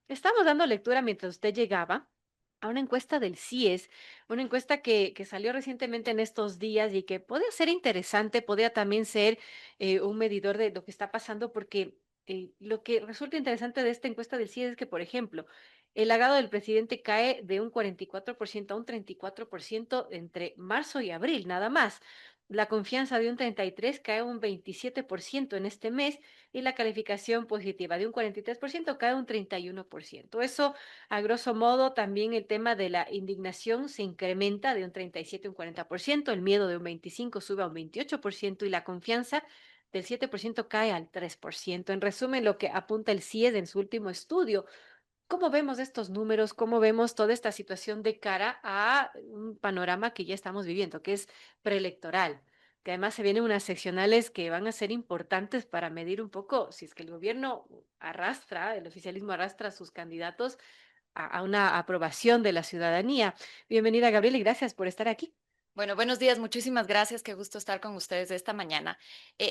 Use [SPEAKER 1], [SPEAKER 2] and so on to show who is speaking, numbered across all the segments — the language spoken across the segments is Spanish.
[SPEAKER 1] Estamos dando lectura mientras usted llegaba a una encuesta del CIES, una encuesta que salió recientemente en estos días y que podría ser interesante, podría también ser un medidor de lo que está pasando, porque lo que resulta interesante de esta encuesta del CIES es que, por ejemplo, el agrado del presidente cae de un 44% a un 34% entre marzo y abril, nada más. La confianza de un 33 cae a un 27% en este mes y la calificación positiva de un 43% cae a un 31%. Eso, a grosso modo, también el tema de la indignación se incrementa de un 37 a un 40%, el miedo de un 25 sube a un 28% y la confianza del 7% cae al 3%. En resumen, lo que apunta el CIES en su último estudio. ¿Cómo vemos estos números? ¿Cómo vemos toda esta situación de cara a un panorama que ya estamos viviendo, que es preelectoral? Que además se vienen unas seccionales que van a ser importantes para medir un poco si es que el gobierno arrastra, el oficialismo arrastra a sus candidatos a una aprobación de la ciudadanía. Bienvenida, Gabriela, y gracias por estar aquí.
[SPEAKER 2] Bueno, buenos días, muchísimas gracias, qué gusto estar con ustedes esta mañana.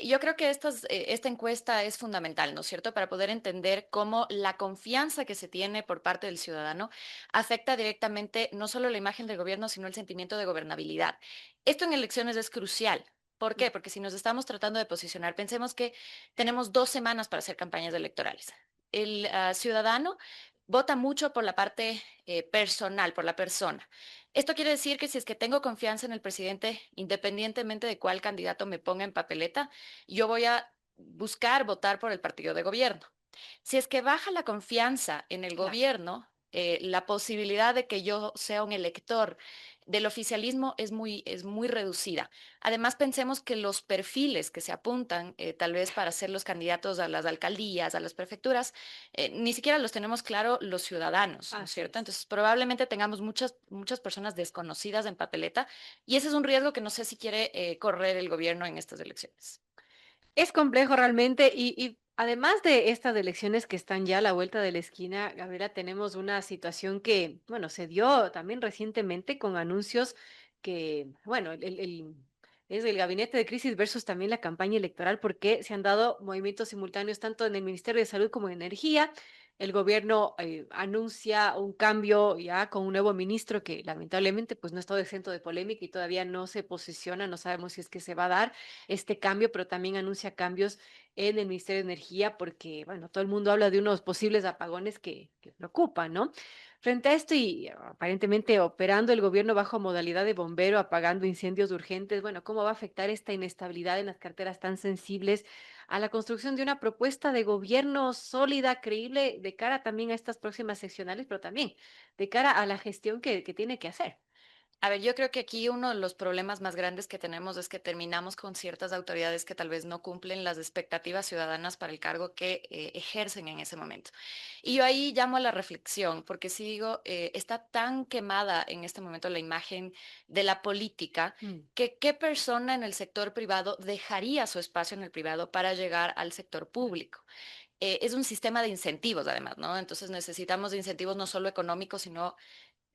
[SPEAKER 2] Yo creo que esta encuesta es fundamental, ¿no es cierto?, para poder entender cómo la confianza que se tiene por parte del ciudadano afecta directamente no solo la imagen del gobierno, sino el sentimiento de gobernabilidad. Esto en elecciones es crucial. ¿Por qué? Porque si nos estamos tratando de posicionar, pensemos que tenemos 2 semanas para hacer campañas electorales. El ciudadano vota mucho por la parte personal, por la persona. Esto quiere decir que si es que tengo confianza en el presidente, independientemente de cuál candidato me ponga en papeleta, yo voy a buscar votar por el partido de gobierno. Si es que baja la confianza en el
[SPEAKER 1] Claro.
[SPEAKER 2] gobierno, la posibilidad de que yo sea un elector del oficialismo es muy reducida. Además, pensemos que los perfiles que se apuntan, tal vez para ser los candidatos a las alcaldías, a las prefecturas, ni siquiera los tenemos claro los ciudadanos, ¿no es
[SPEAKER 1] Así
[SPEAKER 2] cierto?
[SPEAKER 1] es.
[SPEAKER 2] Entonces, probablemente tengamos muchas personas desconocidas en papeleta y ese es un riesgo que no sé si quiere correr el gobierno en estas elecciones.
[SPEAKER 1] Es complejo realmente y además de estas elecciones que están ya a la vuelta de la esquina, Gabriela, tenemos una situación que, bueno, se dio también recientemente con anuncios que, bueno, es el gabinete de crisis versus también la campaña electoral, porque se han dado movimientos simultáneos tanto en el Ministerio de Salud como de Energía. El gobierno anuncia un cambio ya con un nuevo ministro que lamentablemente pues no ha estado exento de polémica y todavía no se posiciona, no sabemos si es que se va a dar este cambio, pero también anuncia cambios en el Ministerio de Energía porque, bueno, todo el mundo habla de unos posibles apagones que preocupan, ¿no? Frente a esto y aparentemente operando el gobierno bajo modalidad de bombero, apagando incendios urgentes, bueno, ¿cómo va a afectar esta inestabilidad en las carteras tan sensibles a la construcción de una propuesta de gobierno sólida, creíble, de cara también a estas próximas seccionales, pero también de cara a la gestión que tiene que hacer?
[SPEAKER 2] A ver, yo creo que aquí uno de los problemas más grandes que tenemos es que terminamos con ciertas autoridades que tal vez no cumplen las expectativas ciudadanas para el cargo que ejercen en ese momento. Y yo ahí llamo a la reflexión, porque si digo, está tan quemada en este momento la imagen de la política,
[SPEAKER 1] Mm.
[SPEAKER 2] que qué persona en el sector privado dejaría su espacio en el privado para llegar al sector público. Es un sistema de incentivos, además, ¿no? Entonces necesitamos de incentivos no solo económicos, sino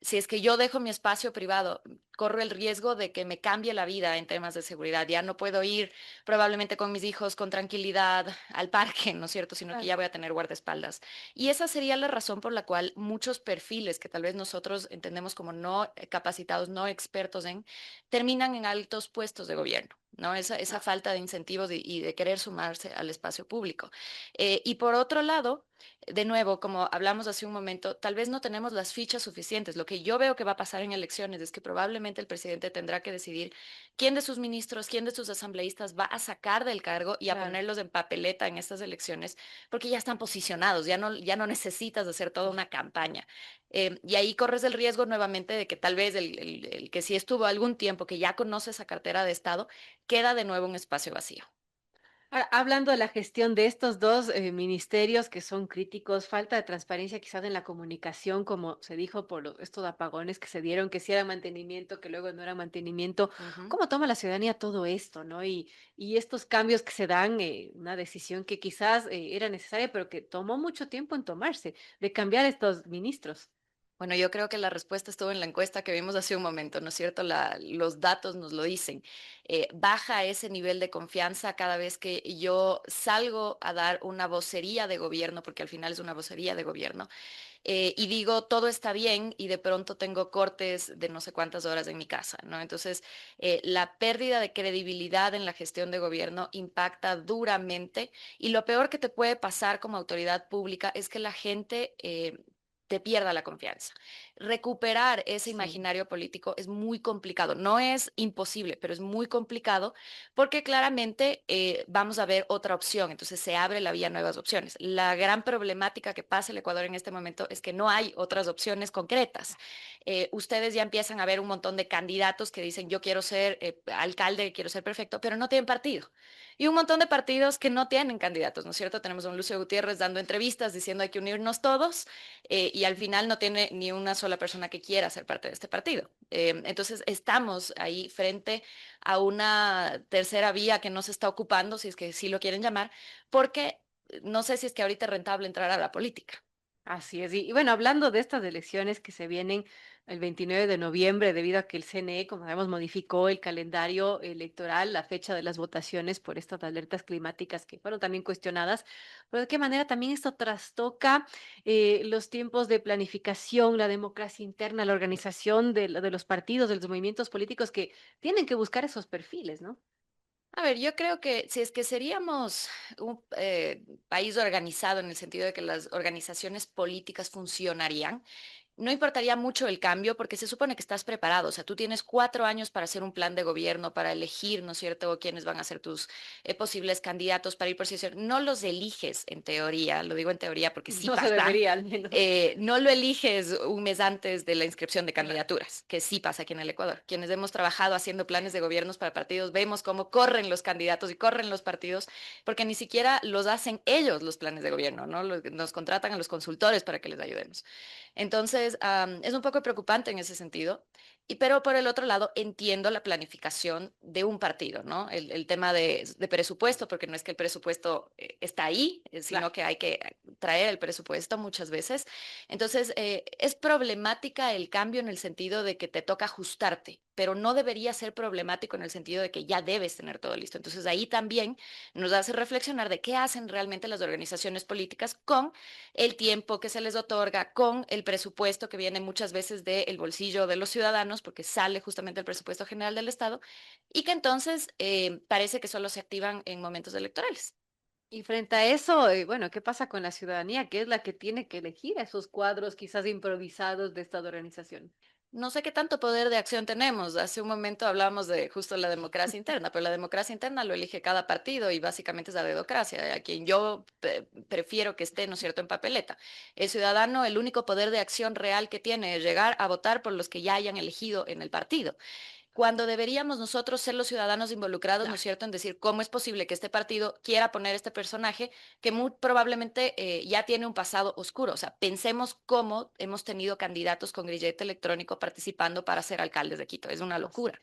[SPEAKER 2] si es que yo dejo mi espacio privado, corro el riesgo de que me cambie la vida en temas de seguridad. Ya no puedo ir probablemente con mis hijos con tranquilidad al parque, ¿no es cierto? Sino que
[SPEAKER 1] Claro.
[SPEAKER 2] ya voy a tener guardaespaldas. Y esa sería la razón por la cual muchos perfiles que tal vez nosotros entendemos como no capacitados, no expertos en, terminan en altos puestos de gobierno. ¿No? Esa
[SPEAKER 1] Ah,
[SPEAKER 2] falta de incentivos y de querer sumarse al espacio público. Y por otro lado, de nuevo, como hablamos hace un momento, tal vez no tenemos las fichas suficientes. Lo que yo veo que va a pasar en elecciones es que probablemente el presidente tendrá que decidir quién de sus ministros, quién de sus asambleístas va a sacar del cargo y a
[SPEAKER 1] claro.
[SPEAKER 2] ponerlos en papeleta en estas elecciones, porque ya están posicionados, ya no necesitas hacer toda una campaña. Y ahí corres el riesgo nuevamente de que tal vez el que sí estuvo algún tiempo, que ya conoce esa cartera de Estado, queda de nuevo un espacio vacío.
[SPEAKER 1] Ahora, hablando de la gestión de estos dos ministerios que son críticos, falta de transparencia quizás en la comunicación, como se dijo por estos apagones que se dieron, que sí era mantenimiento, que luego no era mantenimiento.
[SPEAKER 2] Ujú.
[SPEAKER 1] ¿Cómo toma la ciudadanía todo esto, no? Y estos cambios que se dan, una decisión que quizás era necesaria, pero que tomó mucho tiempo en tomarse, de cambiar estos ministros.
[SPEAKER 2] Bueno, yo creo que la respuesta estuvo en la encuesta que vimos hace un momento, ¿no es cierto? Los datos nos lo dicen. Baja ese nivel de confianza cada vez que yo salgo a dar una vocería de gobierno, porque al final es una vocería de gobierno, y digo, todo está bien y de pronto tengo cortes de no sé cuántas horas en mi casa, ¿no? Entonces, la pérdida de credibilidad en la gestión de gobierno impacta duramente y lo peor que te puede pasar como autoridad pública es que la gente te pierda la confianza. Recuperar ese
[SPEAKER 1] Sí.
[SPEAKER 2] imaginario político es muy complicado. No es imposible, pero es muy complicado porque claramente vamos a ver otra opción. Entonces se abre la vía a nuevas opciones. La gran problemática que pasa el Ecuador en este momento es que no hay otras opciones concretas. Ustedes ya empiezan a ver un montón de candidatos que dicen yo quiero ser alcalde, quiero ser prefecto, pero no tienen partido. Y un montón de partidos que no tienen candidatos, ¿no es cierto? Tenemos a un Lucio Gutiérrez dando entrevistas diciendo hay que unirnos todos y al final no tiene ni una sola persona que quiera ser parte de este partido. Entonces estamos ahí frente a una tercera vía que no se está ocupando, si es que sí lo quieren llamar, porque no sé si es que ahorita es rentable entrar a la política.
[SPEAKER 1] Así es. Y bueno, hablando de estas elecciones que se vienen el 29 de noviembre, debido a que el CNE, como sabemos, modificó el calendario electoral, la fecha de las votaciones por estas alertas climáticas que fueron también cuestionadas, pero de qué manera también esto trastoca los tiempos de planificación, la democracia interna, la organización de los partidos, de los movimientos políticos que tienen que buscar esos perfiles, ¿no?
[SPEAKER 2] A ver, yo creo que si es que seríamos un país organizado en el sentido de que las organizaciones políticas funcionarían, no importaría mucho el cambio porque se supone que estás preparado. O sea, tú tienes 4 años para hacer un plan de gobierno, para elegir, ¿no es cierto?, quiénes van a ser tus posibles candidatos para ir por posición. No los eliges en teoría, lo digo en teoría porque sí
[SPEAKER 1] No se
[SPEAKER 2] pasa.
[SPEAKER 1] debería, al menos.
[SPEAKER 2] No lo eliges un mes antes de la inscripción de candidaturas, que sí pasa aquí en el Ecuador. Quienes hemos trabajado haciendo planes de gobiernos para partidos, vemos cómo corren los candidatos y corren los partidos, porque ni siquiera los hacen ellos los planes de gobierno, ¿no? Nos contratan a los consultores para que les ayudemos. Entonces, es un poco preocupante en ese sentido. Pero por el otro lado, entiendo la planificación de un partido, ¿no? El tema de presupuesto, porque no es que el presupuesto está ahí, sino
[SPEAKER 1] Claro.
[SPEAKER 2] que hay que traer el presupuesto muchas veces. Entonces, es problemática el cambio en el sentido de que te toca ajustarte, pero no debería ser problemático en el sentido de que ya debes tener todo listo. Entonces, ahí también nos hace reflexionar de qué hacen realmente las organizaciones políticas con el tiempo que se les otorga, con el presupuesto que viene muchas veces del bolsillo de los ciudadanos, porque sale justamente el presupuesto general del Estado, y que entonces parece que solo se activan en momentos electorales.
[SPEAKER 1] Y frente a eso, bueno, ¿qué pasa con la ciudadanía? Que es la que tiene que elegir a esos cuadros quizás improvisados de esta organización.
[SPEAKER 2] No sé qué tanto poder de acción tenemos. Hace un momento hablábamos de justo la democracia interna, pero la democracia interna lo elige cada partido y básicamente es la dedocracia, a quien yo prefiero que esté, ¿no es cierto?, en papeleta. El ciudadano, el único poder de acción real que tiene es llegar a votar por los que ya hayan elegido en el partido. Cuando deberíamos nosotros ser los ciudadanos involucrados, ¿no es
[SPEAKER 1] Claro.
[SPEAKER 2] cierto?, en decir cómo es posible que este partido quiera poner este personaje que muy probablemente ya tiene un pasado oscuro. O sea, pensemos cómo hemos tenido candidatos con grillete electrónico participando para ser alcaldes de Quito. Es una
[SPEAKER 1] Así
[SPEAKER 2] locura.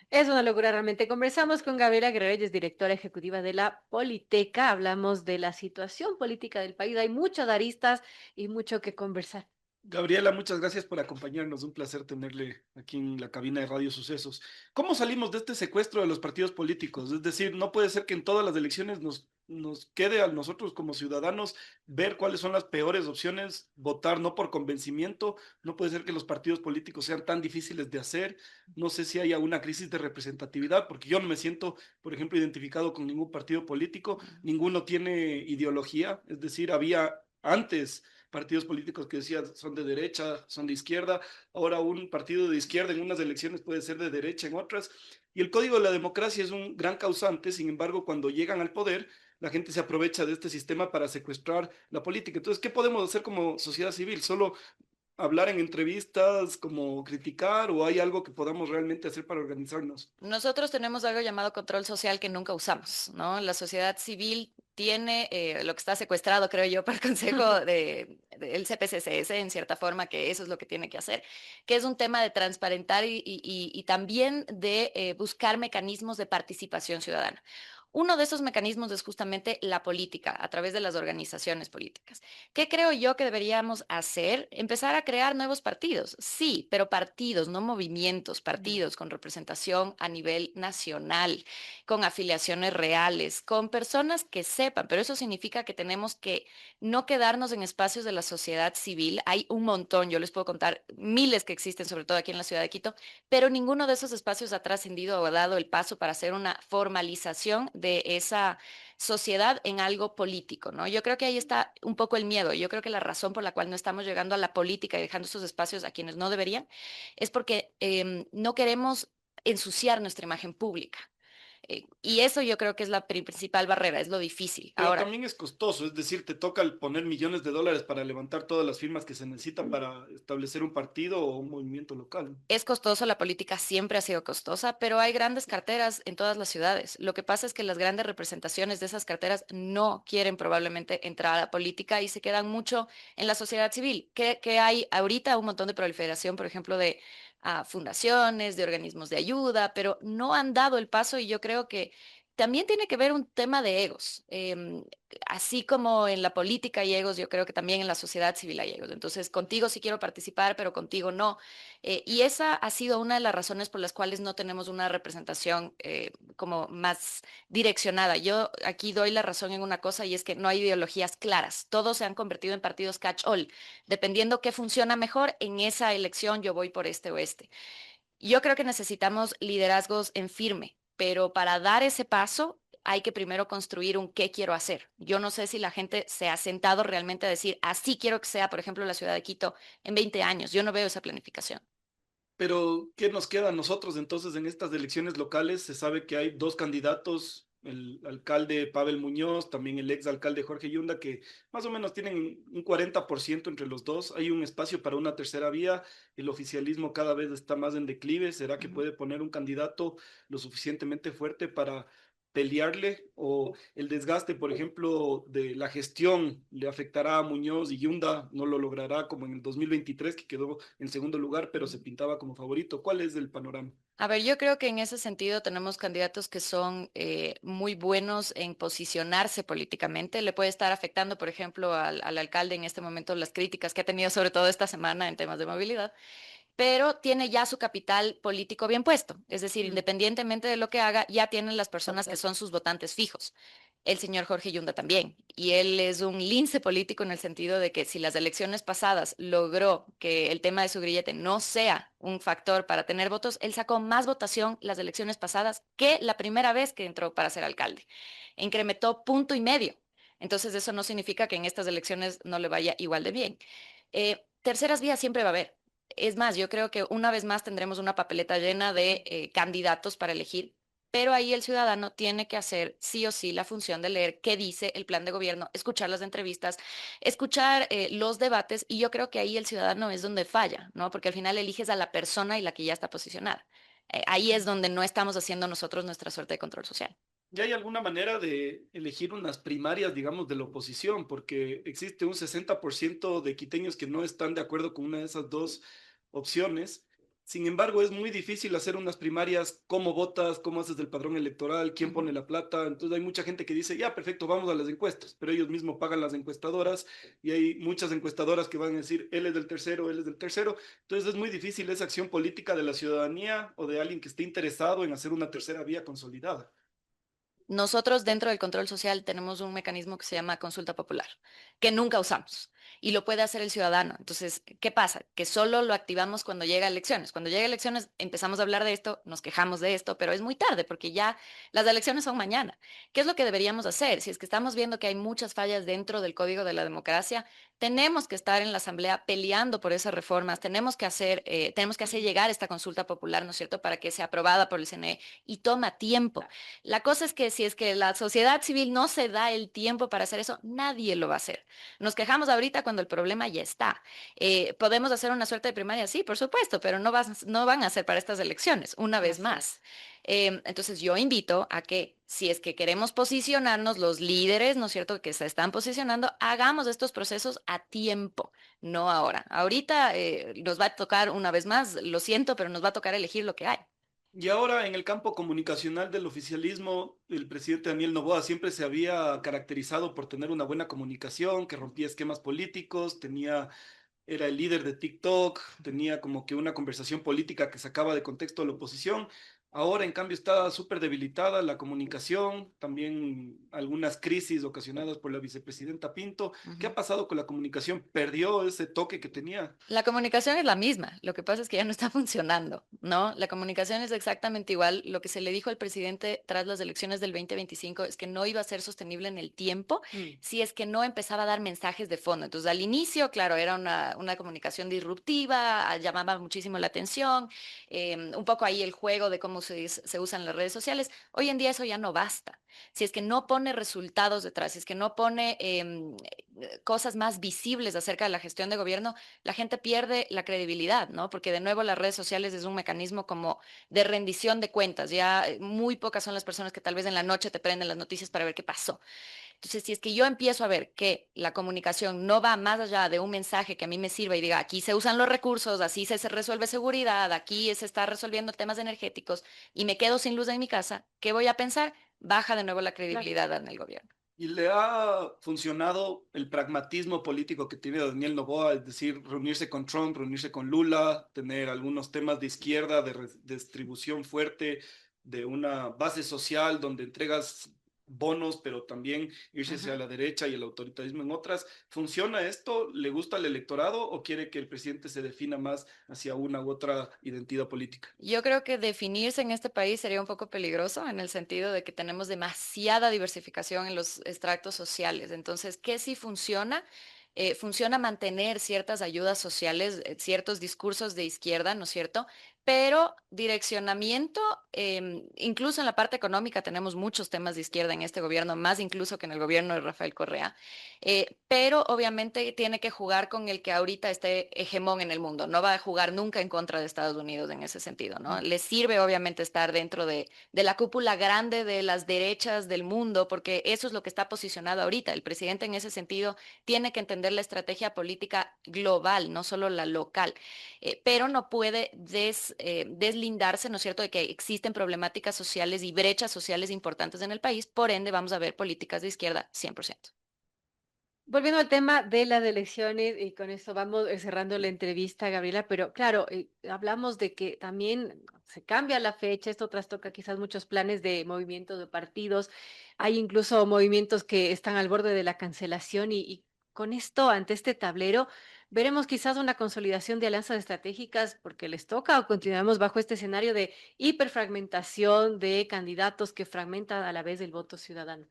[SPEAKER 1] es una locura realmente. Conversamos con Gabriela Guerrero, ella es directora ejecutiva de la Politeca. Hablamos de la situación política del país. Hay muchas aristas y mucho que conversar.
[SPEAKER 3] Gabriela, muchas gracias por acompañarnos. Un placer tenerle aquí en la cabina de Radio Sucesos. ¿Cómo salimos de este secuestro de los partidos políticos? Es decir, no puede ser que en todas las elecciones nos quede a nosotros como ciudadanos ver cuáles son las peores opciones, votar no por convencimiento. No puede ser que los partidos políticos sean tan difíciles de hacer. No sé si haya una crisis de representatividad, porque yo no me siento, por ejemplo, identificado con ningún partido político. Ninguno tiene ideología. Es decir, había antes partidos políticos que decían son de derecha, son de izquierda, ahora un partido de izquierda en unas elecciones puede ser de derecha en otras, y el código de la democracia es un gran causante. Sin embargo, cuando llegan al poder, la gente se aprovecha de este sistema para secuestrar la política. Entonces, ¿qué podemos hacer como sociedad civil? ¿Solo hablar en entrevistas, como criticar, o hay algo que podamos realmente hacer para organizarnos?
[SPEAKER 2] Nosotros tenemos algo llamado control social que nunca usamos, ¿no? La sociedad civil tiene lo que está secuestrado, creo yo, por el Consejo del CPCCS, en cierta forma, que eso es lo que tiene que hacer, que es un tema de transparentar y también de buscar mecanismos de participación ciudadana. Uno de esos mecanismos es justamente la política, a través de las organizaciones políticas. ¿Qué creo yo que deberíamos hacer? Empezar a crear nuevos partidos. Sí, pero partidos, no movimientos, partidos con representación a nivel nacional, con afiliaciones reales, con personas que sepan, pero eso significa que tenemos que no quedarnos en espacios de la sociedad civil. Hay un montón, yo les puedo contar miles que existen, sobre todo aquí en la ciudad de Quito, pero ninguno de esos espacios ha trascendido o ha dado el paso para hacer una formalización de esa sociedad en algo político, ¿no? Yo creo que ahí está un poco el miedo. Yo creo que la razón por la cual no estamos llegando a la política y dejando esos espacios a quienes no deberían es porque no queremos ensuciar nuestra imagen pública. Y eso yo creo que es la principal barrera, es lo difícil.
[SPEAKER 3] Pero
[SPEAKER 2] Ahora,
[SPEAKER 3] también es costoso, es decir, te toca el poner millones de dólares para levantar todas las firmas que se necesitan para establecer un partido o un movimiento local.
[SPEAKER 2] es costoso, la política siempre ha sido costosa, pero hay grandes carteras en todas las ciudades. Lo que pasa es que las grandes representaciones de esas carteras no quieren probablemente entrar a la política y se quedan mucho en la sociedad civil, que hay ahorita un montón de proliferación, por ejemplo, de fundaciones, de organismos de ayuda, pero no han dado el paso y yo creo que también tiene que ver un tema de egos. Así como en la política hay egos, yo creo que también en la sociedad civil hay egos. Entonces, contigo sí quiero participar, pero contigo no. Y esa ha sido una de las razones por las cuales no tenemos una representación como más direccionada. Yo aquí doy la razón en una cosa y es que no hay ideologías claras. Todos se han convertido en partidos catch-all. Dependiendo qué funciona mejor, en esa elección yo voy por este o este. Yo creo que necesitamos liderazgos en firme, pero para dar ese paso hay que primero construir un qué quiero hacer. Yo no sé si la gente se ha sentado realmente a decir, así quiero que sea, por ejemplo, la ciudad de Quito en 20 años. Yo no veo esa planificación.
[SPEAKER 3] Pero, ¿qué nos queda a nosotros entonces en estas elecciones locales? Se sabe que hay dos candidatos, el alcalde Pavel Muñoz, también el ex alcalde Jorge Yunda, que más o menos tienen un 40% entre los dos. Hay un espacio para una tercera vía. El oficialismo cada vez está más en declive. ¿Será que
[SPEAKER 2] Ujú.
[SPEAKER 3] puede poner un candidato lo suficientemente fuerte para pelearle? ¿O el desgaste, por ejemplo, de la gestión le afectará a Muñoz y Yunda no lo logrará como en el 2023, que quedó en segundo lugar, pero se pintaba como favorito? ¿Cuál es el panorama?
[SPEAKER 2] A ver, yo creo que en ese sentido tenemos candidatos que son muy buenos en posicionarse políticamente. Le puede estar afectando, por ejemplo, al alcalde en este momento las críticas que ha tenido sobre todo esta semana en temas de movilidad, pero tiene ya su capital político bien puesto. Es decir,
[SPEAKER 3] Mm.
[SPEAKER 2] independientemente de lo que haga, ya tienen las personas que son sus votantes fijos. El señor Jorge Yunda también. Y él es un lince político en el sentido de que si las elecciones pasadas logró que el tema de su grillete no sea un factor para tener votos, él sacó más votación las elecciones pasadas que la primera vez que entró para ser alcalde. Incrementó punto y medio. Entonces eso no significa que en estas elecciones no le vaya igual de bien. Terceras vías siempre va a haber. Es más, yo creo que una vez más tendremos una papeleta llena de candidatos para elegir, pero ahí el ciudadano tiene que hacer sí o sí la función de leer qué dice el plan de gobierno, escuchar las entrevistas, escuchar los debates, y yo creo que ahí el ciudadano es donde falla, ¿no? Porque al final eliges a la persona y la que ya está posicionada. Ahí es donde no estamos haciendo nosotros nuestra suerte de control social.
[SPEAKER 3] ¿Ya hay alguna manera de elegir unas primarias, digamos, de la oposición? Porque existe un 60% de quiteños que no están de acuerdo con una de esas dos opciones. Sin embargo, es muy difícil hacer unas primarias, cómo votas, cómo haces el padrón electoral, quién
[SPEAKER 2] Ujú.
[SPEAKER 3] pone la plata. Entonces hay mucha gente que dice, ya, perfecto, vamos a las encuestas, pero ellos mismos pagan las encuestadoras y hay muchas encuestadoras que van a decir, él es del tercero, él es del tercero. Entonces es muy difícil esa acción política de la ciudadanía o de alguien que esté interesado en hacer una tercera vía consolidada.
[SPEAKER 2] Nosotros dentro del control social tenemos un mecanismo que se llama consulta popular, que nunca usamos y lo puede hacer el ciudadano. Entonces, ¿qué pasa? Que solo lo activamos cuando llega a elecciones. Cuando llega a elecciones empezamos a hablar de esto, nos quejamos de esto, pero es muy tarde porque ya las elecciones son mañana. ¿Qué es lo que deberíamos hacer? Si es que estamos viendo que hay muchas fallas dentro del código de la democracia, tenemos que estar en la asamblea peleando por esas reformas, tenemos que hacer llegar esta consulta popular, ¿no es cierto?, para que sea aprobada por el CNE y toma tiempo. La cosa es que si es que la sociedad civil no se da el tiempo para hacer eso, nadie lo va a hacer. Nos quejamos ahorita cuando el problema ya está. ¿Podemos hacer una suerte de primaria? Sí, por supuesto, pero no van a ser para estas elecciones, una vez
[SPEAKER 1] Así
[SPEAKER 2] más.
[SPEAKER 1] es.
[SPEAKER 2] Entonces yo invito a que si es que queremos posicionarnos, los líderes, ¿no es cierto?, que se están posicionando, hagamos estos procesos a tiempo, no ahora. Ahorita nos va a tocar una vez más, lo siento, pero nos va a tocar elegir lo que hay.
[SPEAKER 3] Y ahora en el campo comunicacional del oficialismo, el presidente Daniel Noboa siempre se había caracterizado por tener una buena comunicación, que rompía esquemas políticos, era el líder de TikTok, tenía como que una conversación política que sacaba de contexto a la oposición. Ahora, en cambio, está súper debilitada la comunicación, también algunas crisis ocasionadas por la vicepresidenta Pinto. ¿Qué ha
[SPEAKER 2] Ujú.
[SPEAKER 3] pasado con la comunicación? ¿Perdió ese toque que tenía?
[SPEAKER 2] La comunicación es la misma, lo que pasa es que ya no está funcionando, ¿no? La comunicación es exactamente igual. Lo que se le dijo al presidente tras las elecciones del 2025 es que no iba a ser sostenible en el tiempo
[SPEAKER 1] Mm.
[SPEAKER 2] si es que no empezaba a dar mensajes de fondo. Entonces, al inicio, claro, era una comunicación disruptiva, llamaba muchísimo la atención, un poco ahí el juego de cómo se usan las redes sociales. Hoy en día eso ya no basta. Si es que no pone resultados detrás, si es que no pone cosas más visibles acerca de la gestión de gobierno, la gente pierde la credibilidad, ¿no? Porque de nuevo las redes sociales es un mecanismo como de rendición de cuentas. Ya muy pocas son las personas que tal vez en la noche te prenden las noticias para ver qué pasó. Entonces, si es que yo empiezo a ver que la comunicación no va más allá de un mensaje que a mí me sirva y diga, aquí se usan los recursos, así se resuelve seguridad, aquí se está resolviendo temas energéticos y me quedo sin luz en mi casa, ¿qué voy a pensar? Baja de nuevo la
[SPEAKER 1] Claro.
[SPEAKER 2] credibilidad en el gobierno.
[SPEAKER 3] ¿Y le ha funcionado el pragmatismo político que tiene Daniel Noboa, es decir, reunirse con Trump, reunirse con Lula, tener algunos temas de izquierda, de distribución fuerte, de una base social donde entregas bonos, pero también irse hacia
[SPEAKER 2] Ujú.
[SPEAKER 3] la derecha y el autoritarismo en otras? ¿Funciona esto? ¿Le gusta al electorado o quiere que el presidente se defina más hacia una u otra identidad política?
[SPEAKER 2] Yo creo que definirse en este país sería un poco peligroso en el sentido de que tenemos demasiada diversificación en los estratos sociales. Entonces, ¿qué sí funciona? Funciona mantener ciertas ayudas sociales, ciertos discursos de izquierda, ¿no es cierto? Pero direccionamiento, incluso en la parte económica tenemos muchos temas de izquierda en este gobierno, más incluso que en el gobierno de Rafael Correa. Pero obviamente tiene que jugar con el que ahorita esté hegemón en el mundo. No va a jugar nunca en contra de Estados Unidos en ese sentido, ¿no? Le sirve obviamente estar dentro de la cúpula grande de las derechas del mundo, porque eso es lo que está posicionado ahorita. El presidente en ese sentido tiene que entender la estrategia política global, no solo la local, pero no puede deslindarse, ¿no es cierto?, de que existen problemáticas sociales y brechas sociales importantes en el país, por ende vamos a ver políticas de izquierda 100%.
[SPEAKER 1] Volviendo al tema de las elecciones, y con esto vamos cerrando la entrevista, Gabriela, pero claro, hablamos de que también se cambia la fecha, esto trastoca quizás muchos planes de movimientos de partidos, hay incluso movimientos que están al borde de la cancelación y con esto, ante este tablero, veremos quizás una consolidación de alianzas estratégicas porque les toca o continuamos bajo este escenario de hiperfragmentación de candidatos que fragmentan a la vez el voto ciudadano.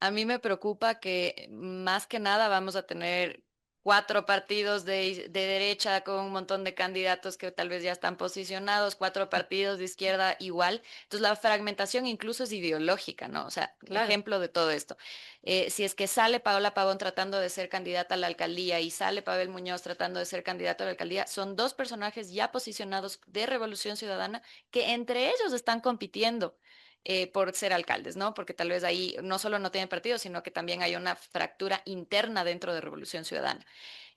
[SPEAKER 2] A mí me preocupa que más que nada vamos a tener cuatro partidos de derecha con un montón de candidatos que tal vez ya están posicionados, cuatro partidos de izquierda igual. Entonces la fragmentación incluso es ideológica, ¿no? O sea,
[SPEAKER 1] Claro.
[SPEAKER 2] ejemplo de todo esto. Si es que sale Paola Pavón tratando de ser candidata a la alcaldía y sale Pavel Muñoz tratando de ser candidato a la alcaldía, son dos personajes ya posicionados de Revolución Ciudadana que entre ellos están compitiendo por ser alcaldes, ¿no? Porque tal vez ahí no solo no tienen partido, sino que también hay una fractura interna dentro de Revolución Ciudadana.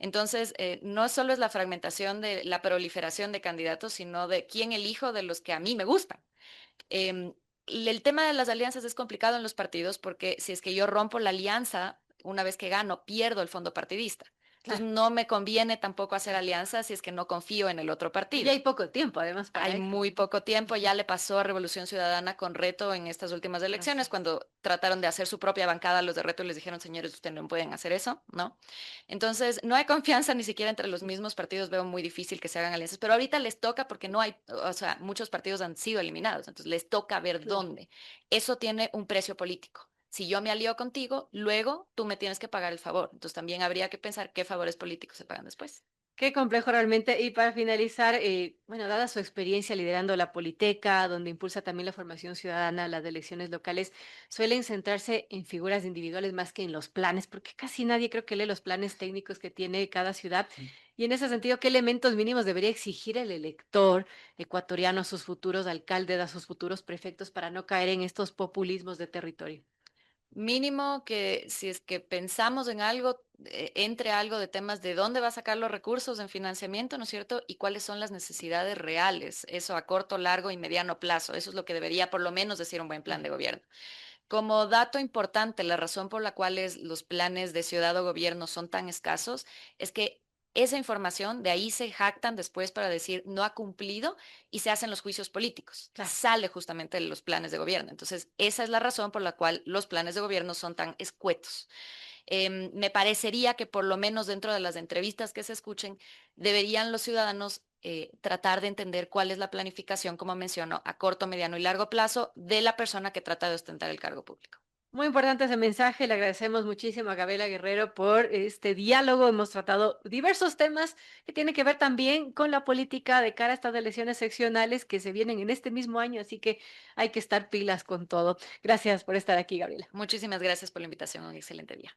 [SPEAKER 2] Entonces, no solo es la fragmentación de la proliferación de candidatos, sino de quién elijo de los que a mí me gustan. Em, el tema de las alianzas es complicado en los partidos porque si es que yo rompo la alianza, una vez que gano, pierdo el fondo partidista. Entonces,
[SPEAKER 1] Claro.
[SPEAKER 2] no me conviene tampoco hacer alianzas si es que no confío en el otro
[SPEAKER 1] Y ya
[SPEAKER 2] partido.
[SPEAKER 1] hay poco tiempo, además, para
[SPEAKER 2] Hay
[SPEAKER 1] eso.
[SPEAKER 2] muy poco tiempo, ya le pasó a Revolución Ciudadana con Reto en estas últimas
[SPEAKER 1] Así
[SPEAKER 2] elecciones,
[SPEAKER 1] es.
[SPEAKER 2] cuando trataron de hacer su propia bancada, los de Reto les dijeron, señores, ustedes no pueden hacer eso, ¿no? Entonces, no hay confianza ni siquiera entre los mismos partidos, veo muy difícil que se hagan alianzas, pero ahorita les toca porque no hay, o sea, muchos partidos han sido eliminados, entonces les toca ver
[SPEAKER 1] Claro.
[SPEAKER 2] dónde. Eso tiene un precio político. Si yo me alío contigo, luego tú me tienes que pagar el favor. Entonces también habría que pensar qué favores políticos se pagan después.
[SPEAKER 1] Qué complejo realmente. Y para finalizar, bueno, dada su experiencia liderando la Politeca, donde impulsa también la formación ciudadana, las elecciones locales, suelen centrarse en figuras individuales más que en los planes, porque casi nadie creo que lee los planes técnicos que tiene cada ciudad. Y en ese sentido, ¿qué elementos mínimos debería exigir el elector ecuatoriano a sus futuros alcaldes, a sus futuros prefectos, para no caer en estos populismos de territorio?
[SPEAKER 2] Mínimo que si es que pensamos en algo, entre algo de temas de dónde va a sacar los recursos en financiamiento, ¿no es cierto? Y cuáles son las necesidades reales, eso a corto, largo y mediano plazo. Eso es lo que debería por lo menos decir un buen plan de gobierno. Como dato importante, la razón por la cual los planes de ciudad o gobierno son tan escasos es que esa información, de ahí se jactan después para decir no ha cumplido y se hacen los juicios políticos.
[SPEAKER 1] Claro.
[SPEAKER 2] Sale justamente de los planes de gobierno. Entonces, esa es la razón por la cual los planes de gobierno son tan escuetos. Me parecería que por lo menos dentro de las entrevistas que se escuchen, deberían los ciudadanos tratar de entender cuál es la planificación, como menciono, a corto, mediano y largo plazo de la persona que trata de ostentar el cargo público.
[SPEAKER 1] Muy importante ese mensaje. Le agradecemos muchísimo a Gabriela Guerrero por este diálogo. Hemos tratado diversos temas que tienen que ver también con la política de cara a estas elecciones seccionales que se vienen en este mismo año, así que hay que estar pilas con todo. Gracias por estar aquí, Gabriela.
[SPEAKER 2] Muchísimas gracias por la invitación. Un excelente día.